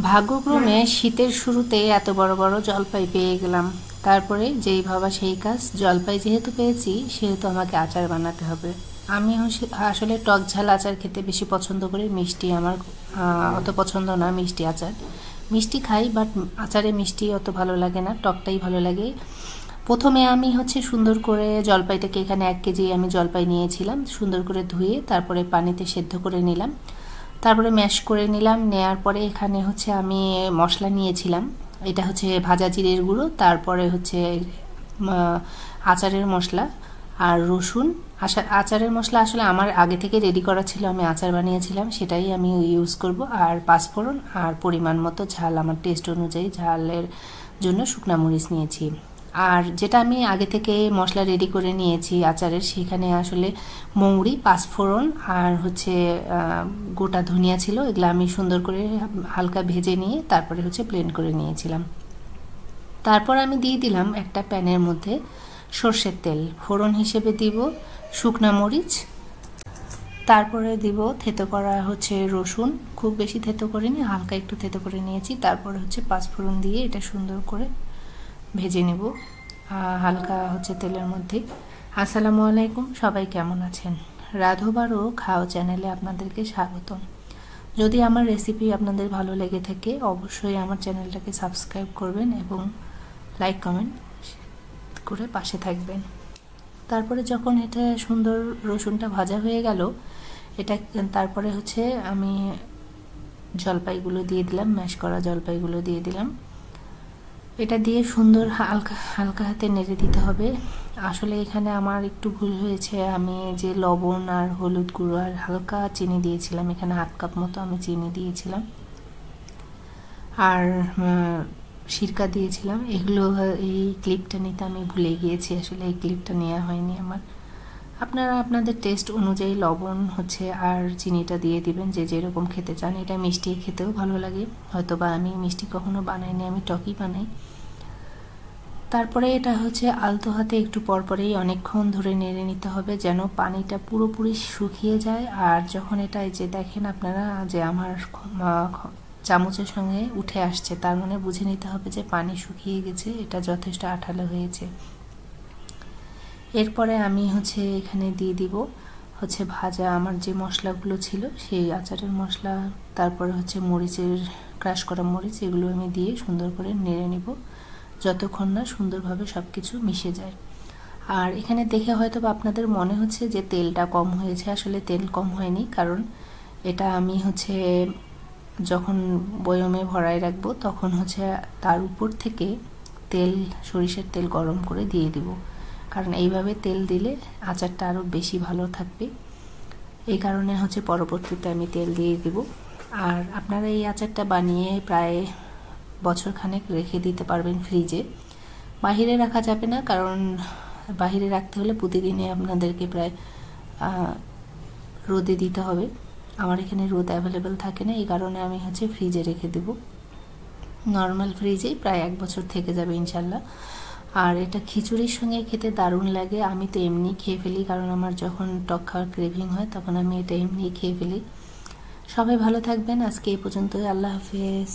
ভাগ্যক্রমে শীতের শুরুতে এত বড় বড় জলপাই পেয়ে গেলাম। তারপরে যেই ভাবা সেই কাজ, জলপাই যেহেতু পেয়েছি সেহেতু আমাকে আচার বানাতে হবে। আমি আসলে টক ঝাল আচার খেতে বেশি পছন্দ করি। মিষ্টি আমার অত পছন্দ না, মিষ্টি আচার। মিষ্টি খাই, বাট আচারে মিষ্টি অত ভালো লাগে না, টকটাই ভালো লাগে। প্রথমে আমি সুন্দর করে জলপাইটাকে, এখানে 1 কেজি আমি জলপাই নিয়েছিলাম, সুন্দর করে ধুয়ে তারপরে পানিতে সেদ্ধ করে নিলাম, তারপরে ম্যাশ করে নিলাম। নেয়ার পরে এখানে আমি মশলা নিয়েছিলাম। এটা ভাজা জিরের গুঁড়ো, তারপরে আচারের মশলা আর রসুন। আচারের মশলা আসলে আমার আগে থেকে রেডি করা ছিল, আমি আচার বানিয়েছিলাম, সেটাই আমি ইউজ করব। আর পাঁচফোড়ন আর পরিমাণ মতো ঝাল, আমার টেস্ট অনুযায়ী ঝালের জন্য শুকনা মরিচ নিয়েছি। আর যেটা আমি আগে থেকে মশলা রেডি করে নিয়েছি আচারের, সেখানে আসলে মৌরি, পাঁচফোড়ন আর গোটা ধনিয়া ছিল। এগুলো আমি সুন্দর করে হালকা ভেজে নিয়ে তারপরে ব্লেন্ড করে নিয়েছিলাম। তারপর আমি দিয়ে দিলাম একটা প্যানের মধ্যে সর্ষের তেল, ফোড়ন হিসেবে দিব শুকনা মরিচ, তারপরে দিব থেতো করা রসুন। খুব বেশি থেতো করিনি, হালকা একটু থেতো করে নিয়েছি। তারপরে পাঁচফোড়ন দিয়ে এটা সুন্দর করে ভেজে নেব হালকা তেলের মধ্যে। আসসালামু আলাইকুম, সবাই কেমন আছেন? রাধবারও খাও চ্যানেলে আপনাদেরকে স্বাগতম। যদি আমার রেসিপি আপনাদের ভালো লেগে থাকে অবশ্যই আমার চ্যানেলটাকে সাবস্ক্রাইব করবেন এবং লাইক কমেন্ট করে পাশে থাকবেন। তারপরে যখন এটা সুন্দর রসুনটা ভাজা হয়ে গেল, এটা তারপরে আমি জলপাইগুলো দিয়ে দিলাম, ম্যাশ করা জলপাইগুলো দিয়ে দিলাম। এটা দিয়ে সুন্দর হালকা হালকা হাতে নেড়ে দিতে হবে। আসলে এখানে আমার একটু ভুল হয়েছে, আমি যে লবণ আর হলুদ গুঁড়ো আর হালকা চিনি দিয়েছিলাম, এখানে 1/2 কাপ মতো আমি চিনি দিয়েছিলাম আর সিরকা দিয়েছিলাম। এগুলো এই ক্লিপটা নিতে আমি ভুলে গিয়েছি, আসলে এই ক্লিপটা নেওয়া হয়নি আমার। আপনারা আপনাদের টেস্ট অনুযায়ী লবণ আর চিনিটা দিয়ে দিবেন, যে যেরকম খেতে চান। এটা মিষ্টি খেতেও ভালো লাগে, হয়তোবা আমি মিষ্টি কখনো বানাইনি, আমি টকই বানাই। তারপরে এটা আলতো হাতে একটু পরপরেই অনেকক্ষণ ধরে নেড়ে নিতে হবে, যেন পানিটা পুরোপুরি শুকিয়ে যায়। আর যখন এটা যে দেখেন আপনারা যে আমার চামচের সঙ্গে উঠে আসছে, তার মানে বুঝে নিতে হবে যে পানি শুকিয়ে গেছে, এটা যথেষ্ট আঠালো হয়েছে। এরপরে আমি এখানে দিয়ে দিব ভাজা আমার যে মশলাগুলো ছিল, সেই আচারের মশলা, তারপরে মরিচের ক্রাশ করা মরিচ, এগুলো আমি দিয়ে সুন্দর করে নেড়ে নিব যতক্ষণ না সুন্দরভাবে সব কিছু মিশে যায়। আর এখানে দেখে হয়তো আপনাদের মনে হচ্ছে যে তেলটা কম হয়েছে, আসলে তেল কম হয়নি, কারণ এটা আমি যখন বয়মে ভরায় রাখবো তখন তার উপর থেকে সরিষার তেল গরম করে দিয়ে দিব, কারণ এইভাবে তেল দিলে আচারটা আরও বেশি ভালো থাকবে। এই কারণে পরবর্তীতে আমি তেল দিয়ে দিব। আর আপনারা এই আচারটা বানিয়ে প্রায় বছরখানেক রেখে দিতে পারবেন ফ্রিজে। বাহিরে রাখা যাবে না, কারণ বাহিরে রাখতে হলে প্রতিদিনই আপনাদেরকে প্রায় রোদে দিতে হবে। আমার এখানে রোদ অ্যাভেলেবেল থাকে না, এই কারণে আমি ফ্রিজে রেখে দেব। নর্মাল ফ্রিজেই প্রায় 1 বছর থেকে যাবে ইনশাল্লাহ। আর এটা খিচুড়ির সঙ্গে খেতে দারুণ লাগে। আমি তো এমনি খেয়ে ফেলি, কারণ আমার যখন টক খাওয়ার ক্রেভিং হয় তখন আমি এটা এমনি খেয়ে ফেলি। সবাই ভালো থাকবেন, আজকে এই পর্যন্তই। আল্লাহ হাফেজ।